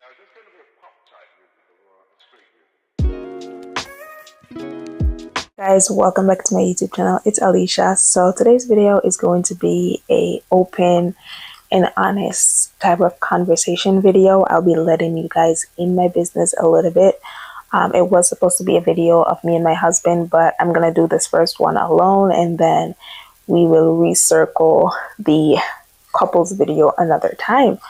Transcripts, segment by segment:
This going to be a pop type music or a street music? Guys, welcome back to my YouTube channel. It's Alicia. So today's video is going to be a open and honest type of conversation video. I'll be letting you guys in my business a little bit. It was supposed to be a video of me and my husband, but I'm gonna do this first one alone, and then we will recircle the couples video another time.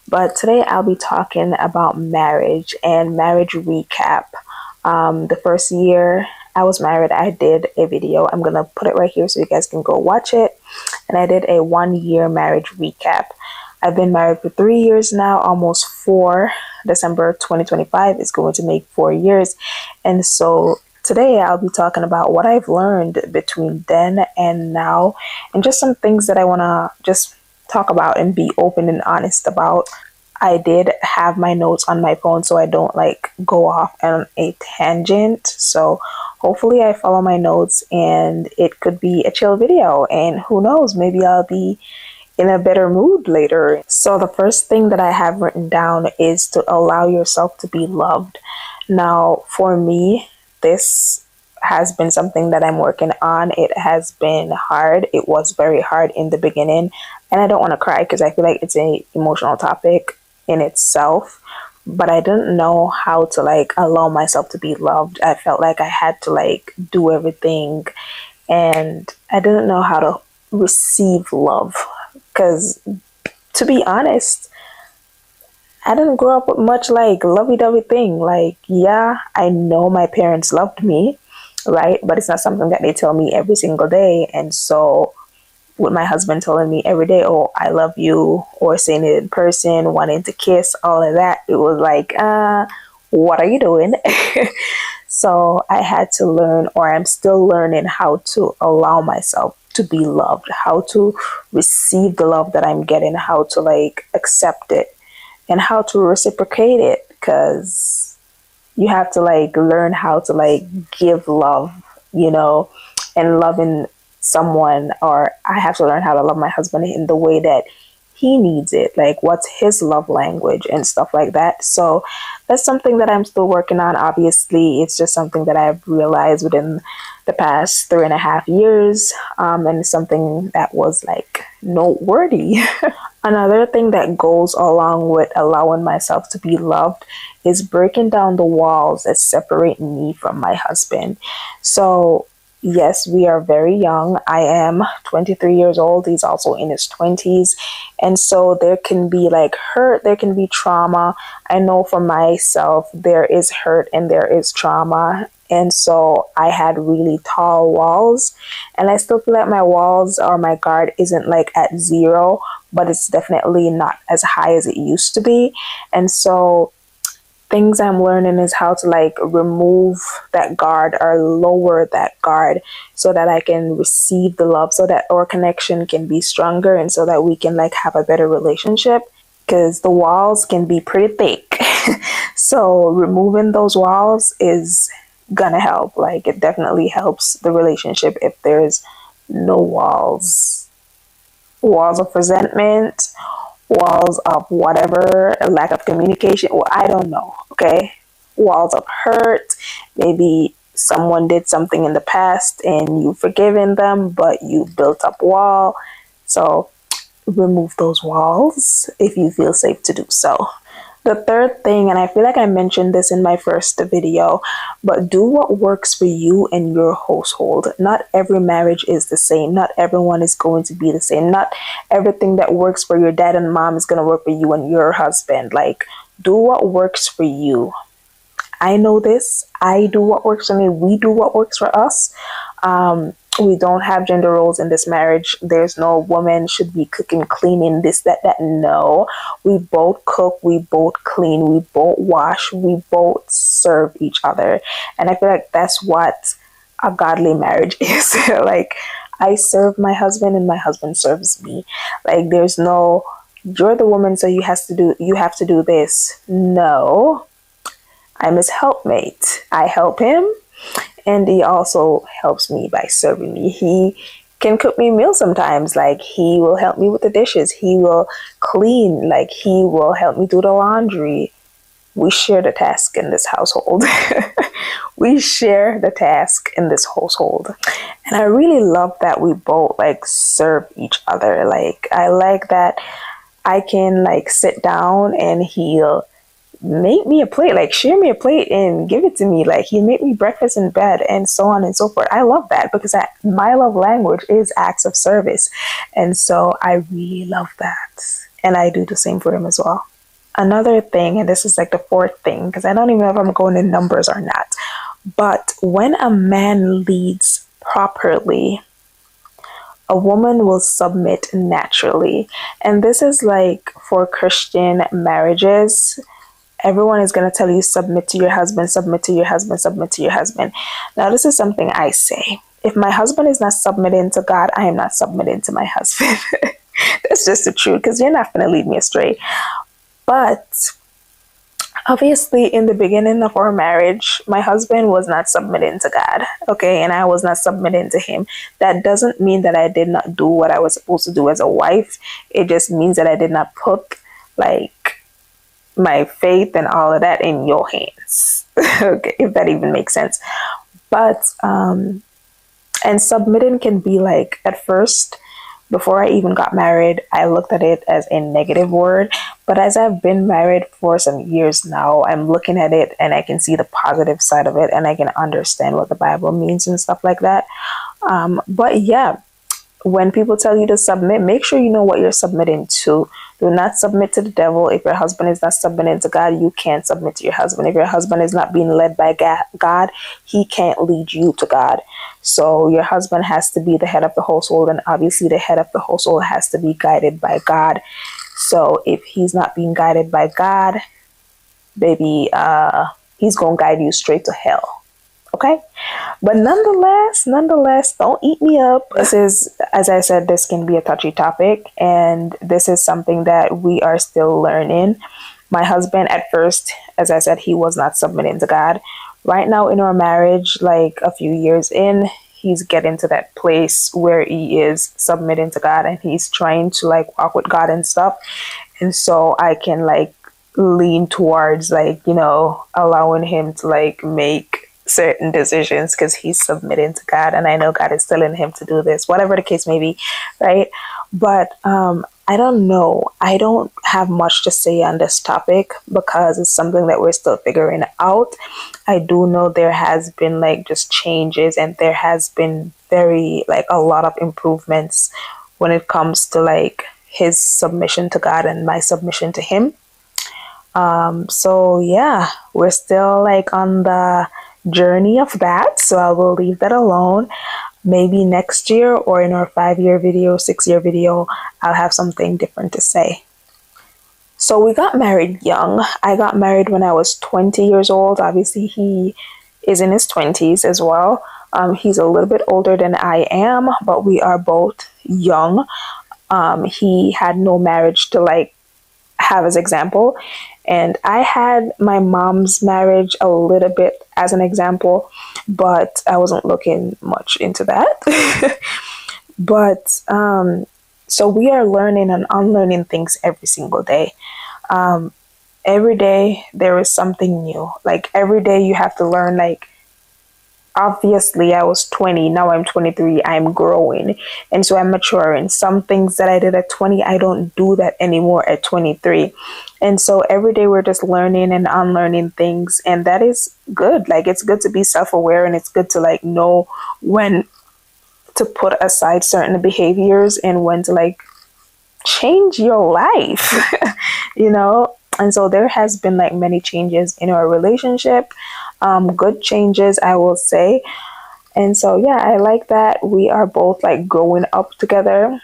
But today I'll be talking about marriage and marriage recap. The first year I was married, I did a video. I'm gonna put it right here so you guys can go watch it. And I did a 1 year marriage recap. I've been married for 3 years now, almost 4. December 2025 is going to make 4 years. And so today I'll be talking about what I've learned between then and now, and just some things that I wanna just talk about and be open and honest about. I did have my notes on my phone so I don't like go off on a tangent. So hopefully I follow my notes and it could be a chill video, and who knows, maybe I'll be in a better mood later. So the first thing that I have written down is to allow yourself to be loved. Now, for me, this has been something that I'm working on. It has been hard. It was very hard in the beginning, and I don't want to cry because I feel like it's an emotional topic in itself, but I didn't know how to like allow myself to be loved. I felt like I had to like do everything, and I didn't know how to receive love, because to be honest, I didn't grow up with much like lovey-dovey thing. Like, yeah, I know my parents loved me, right? But it's not something that they tell me every single day. And so with my husband telling me every day, oh, I love you, or saying it in person, wanting to kiss, all of that, it was like, what are you doing? So I had to learn, or I'm still learning, how to allow myself to be loved, how to receive the love that I'm getting, how to like accept it, and how to reciprocate it, because you have to like learn how to like give love, and loving someone, or I have to learn how to love my husband in the way that he needs it, like what's his love language and stuff like that. So that's something that I'm still working on. Obviously, it's just something that I've realized within the past 3.5 years, and it's something that was like noteworthy. Another thing that goes along with allowing myself to be loved is breaking down the walls that separate me from my husband. So yes, we are very young. I am 23 years old. He's also in his 20s. And so there can be like hurt, there can be trauma. I know for myself, there is hurt and there is trauma. And so I had really tall walls, and I still feel like my walls or my guard isn't like at 0, but it's definitely not as high as it used to be. And so things I'm learning is how to like remove that guard or lower that guard so that I can receive the love, so that our connection can be stronger, and so that we can like have a better relationship, because the walls can be pretty thick. So removing those walls is gonna help. Like, it definitely helps the relationship if there's no walls of resentment, walls of whatever, a lack of communication, or I don't know, okay? Walls of hurt. Maybe someone did something in the past and you've forgiven them, but you built up wall. So remove those walls if you feel safe to do so. The third thing, and I feel like I mentioned this in my first video, but do what works for you and your household. Not every marriage is the same. Not everyone is going to be the same. Not everything that works for your dad and mom is going to work for you and your husband. Like, do what works for you. I know this. I do what works for me. We do what works for us. We don't have gender roles in this marriage. There's no woman should be cooking, cleaning, this, that. No, we both cook, we both clean, we both wash, we both serve each other. And I feel like that's what a godly marriage is. Like, I serve my husband and my husband serves me. Like, there's no, you're the woman, so you have to do this. No, I'm his helpmate. I help him, and he also helps me by serving me. He can cook me meals sometimes. Like, he will help me with the dishes. He will clean. Like, he will help me do the laundry. we share the task in this household. We share the task in this household. And I really love that we both like serve each other. Like, I like that I can like sit down and he'll make me a plate, like share me a plate and give it to me. Like, he'll make me breakfast in bed and so on and so forth. I love that because my love language is acts of service. And so I really love that. And I do the same for him as well. Another thing, and this is like the fourth thing, because I don't even know if I'm going in numbers or not, but when a man leads properly, a woman will submit naturally. And this is like for Christian marriages. Everyone is going to tell you, submit to your husband, submit to your husband, submit to your husband. Now, this is something I say. If my husband is not submitting to God, I am not submitting to my husband. That's just the truth, because you're not going to lead me astray. But obviously, in the beginning of our marriage, my husband was not submitting to God, okay, and I was not submitting to him. That doesn't mean that I did not do what I was supposed to do as a wife. It just means that I did not put like my faith and all of that in your hands. Okay, if that even makes sense. But and submitting can be like, at first, before I even got married, I looked at it as a negative word. But as I've been married for some years now, I'm looking at it and I can see the positive side of it, and I can understand what the Bible means and stuff like that. But yeah, when people tell you to submit, make sure you know what you're submitting to. Do not submit to the devil. If your husband is not submitting to God, you can't submit to your husband. If your husband is not being led by God, he can't lead you to God. So your husband has to be the head of the household, and obviously the head of the household has to be guided by God. So if he's not being guided by God, baby, he's going to guide you straight to hell. Okay, but nonetheless, don't eat me up. This is, as I said, this can be a touchy topic, and this is something that we are still learning. My husband, at first, as I said, he was not submitting to God. Right now in our marriage, like a few years in, he's getting to that place where he is submitting to God, and he's trying to like walk with God and stuff. And so I can like lean towards like, you know, allowing him to like make certain decisions because he's submitting to God, and I know God is telling him to do this, whatever the case may be, right? But I don't know. I don't have much to say on this topic because it's something that we're still figuring out. I do know there has been like just changes, and there has been very like a lot of improvements when it comes to like his submission to God and my submission to him. So yeah, we're still like on the journey of that, so I will leave that alone. Maybe next year, or in our 5-year video, 6-year video, I'll have something different to say. So we got married young. I got married when I was 20 years old. Obviously he is in his 20s as well. He's a little bit older than I am, but we are both young. He had no marriage to like have as example, and I had my mom's marriage a little bit as an example, but I wasn't looking much into that. But so we are learning and unlearning things every single day. Every day there is something new. Like every day you have to learn. Like obviously I was 20, now I'm 23, I'm growing, and so I'm maturing. Some things that I did at 20, I don't do that anymore at 23. And so every day we're just learning and unlearning things, and that is good. Like it's good to be self-aware, and it's good to like know when to put aside certain behaviors and when to like change your life. You know. And so there has been like many changes in our relationship, good changes, I will say. And so, yeah, I like that we are both like growing up together.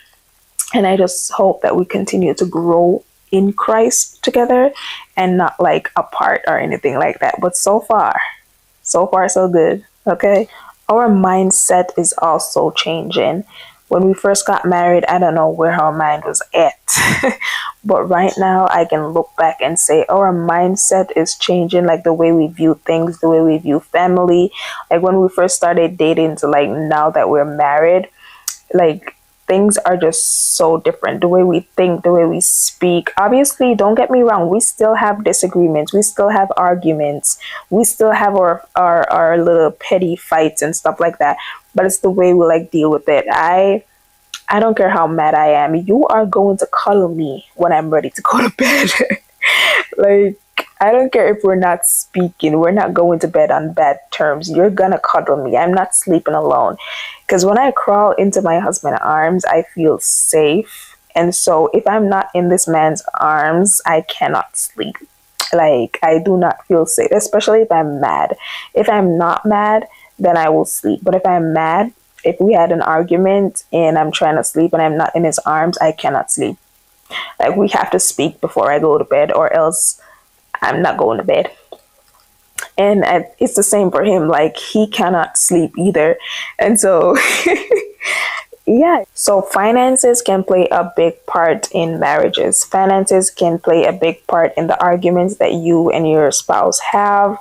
And I just hope that we continue to grow in Christ together and not like apart or anything like that. But so far, so good. Okay. Our mindset is also changing. When we first got married, I don't know where our mind was at. But right now, I can look back and say our mindset is changing, like the way we view things, the way we view family. Like when we first started dating to like now that we're married, like things are just so different. The way we think, the way we speak. Obviously, don't get me wrong, we still have disagreements, we still have arguments, we still have our little petty fights and stuff like that. But it's the way we like deal with it. I don't care how mad I am. You are going to cuddle me when I'm ready to go to bed. Like, I don't care if we're not speaking, we're not going to bed on bad terms. You're gonna cuddle me. I'm not sleeping alone. Because when I crawl into my husband's arms, I feel safe. And so if I'm not in this man's arms, I cannot sleep. Like, I do not feel safe, especially if I'm mad. If I'm not mad, then I will sleep. But if I'm mad, if we had an argument and I'm trying to sleep and I'm not in his arms, I cannot sleep. Like, we have to speak before I go to bed, or else I'm not going to bed. And it's the same for him. Like, he cannot sleep either. And so, yeah. So finances can play a big part in marriages. Finances can play a big part in the arguments that you and your spouse have.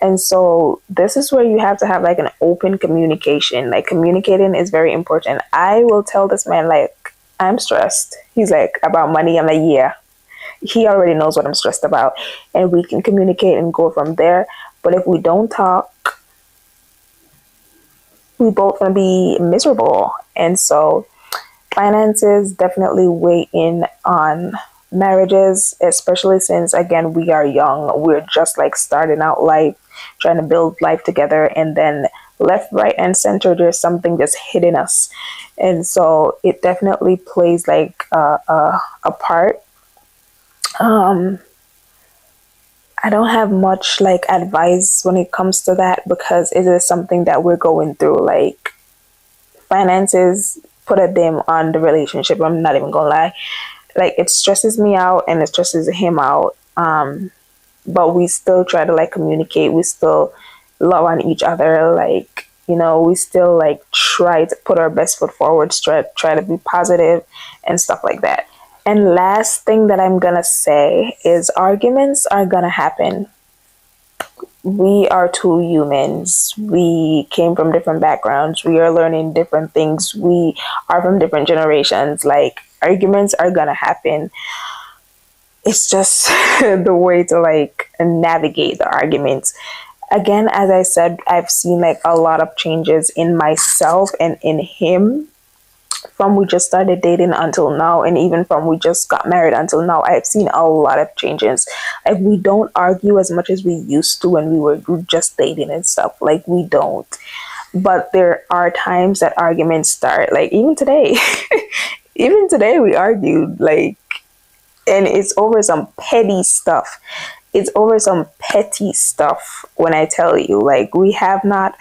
And so this is where you have to have like an open communication. Like, communicating is very important. I will tell this man, like, I'm stressed. He's like, about money. I'm like, yeah. He already knows what I'm stressed about, and we can communicate and go from there. But if we don't talk, we both gonna be miserable. And so finances definitely weigh in on marriages, especially since, again, we are young. We're just like starting out life, trying to build life together, and then left, right, and center, there's something just hitting us. And so it definitely plays like a part. I don't have much like advice when it comes to that, because it is something that we're going through. Like, finances put a dim on the relationship. I'm not even gonna lie. Like, it stresses me out and it stresses him out. But we still try to like communicate. We still love on each other. Like, you know, we still like try to put our best foot forward, try to be positive and stuff like that. And last thing that I'm gonna say is arguments are gonna happen. We are two humans. We came from different backgrounds. We are learning different things. We are from different generations. Like, arguments are gonna happen. It's just the way to like navigate the arguments. Again, as I said, I've seen like a lot of changes in myself and in him from we just started dating until now, and even from we just got married until now. I've seen a lot of changes. Like, we don't argue as much as we used to when we were just dating and stuff. Like, we don't. But there are times that arguments start. Like, even today, even today we argued, like, and it's over some petty stuff. It's over some petty stuff. When I tell you, like, we have not,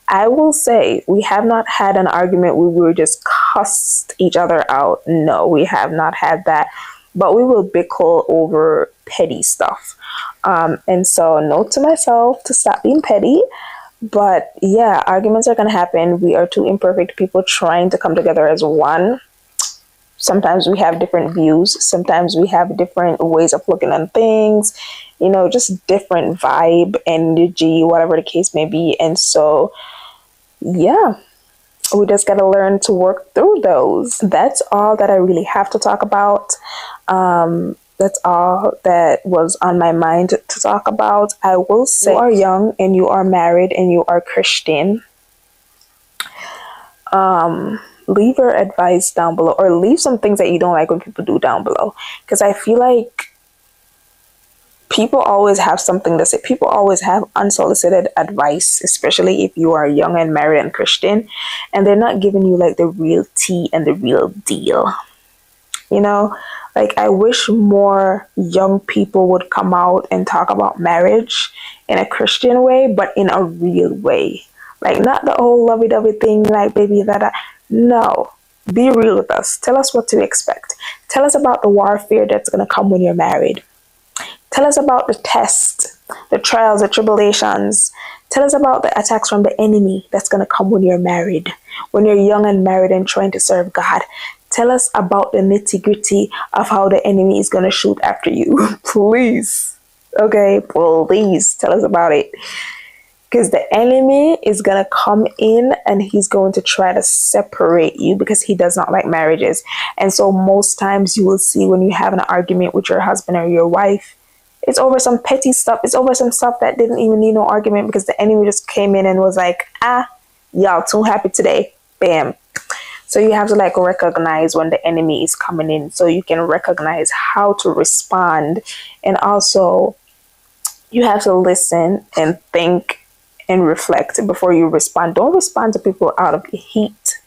I will say, we have not had an argument where we were just cussed each other out. No, we have not had that. But we will bicker over petty stuff. And so, note to myself to stop being petty. But yeah, arguments are going to happen. We are two imperfect people trying to come together as one. Sometimes we have different views. Sometimes we have different ways of looking at things, you know, just different vibe, energy, whatever the case may be. And so, yeah, we just got to learn to work through those. That's all that I really have to talk about. That's all that was on my mind to talk about. I will say, you are young and you are married and you are Christian. Leave your advice down below, or leave some things that you don't like when people do down below, because I feel like people always have something to say. People always have unsolicited advice, especially if you are young and married and Christian, and they're not giving you like the real tea and the real deal. You know, like, I wish more young people would come out and talk about marriage in a Christian way, but in a real way. Like, not the whole lovey-dovey thing, like, baby, that. No, be real with us. Tell us what to expect. Tell us about the warfare that's going to come when you're married. Tell us about the tests, the trials, the tribulations. Tell us about the attacks from the enemy that's going to come when you're married, when you're young and married and trying to serve God. Tell us about the nitty-gritty of how the enemy is going to shoot after you. Please. Okay, please tell us about it. because the enemy is going to come in and he's going to try to separate you because he does not like marriages. And so most times you will see when you have an argument with your husband or your wife, it's over some petty stuff. It's over some stuff that didn't even need no argument because the enemy just came in and was like, y'all too happy today. Bam. So you have to like recognize when the enemy is coming in so you can recognize how to respond. And also you have to listen and think and reflect before you respond. Don't respond to people out of heat,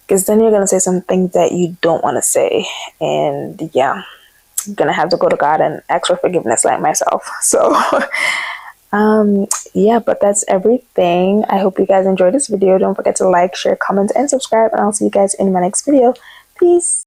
because then you're going to say some things that you don't want to say. And yeah, I'm going to have to go to God and ask for forgiveness like myself. So yeah, but that's everything. I hope you guys enjoyed this video. Don't forget to like, share, comment, and subscribe. And I'll see you guys in my next video. Peace.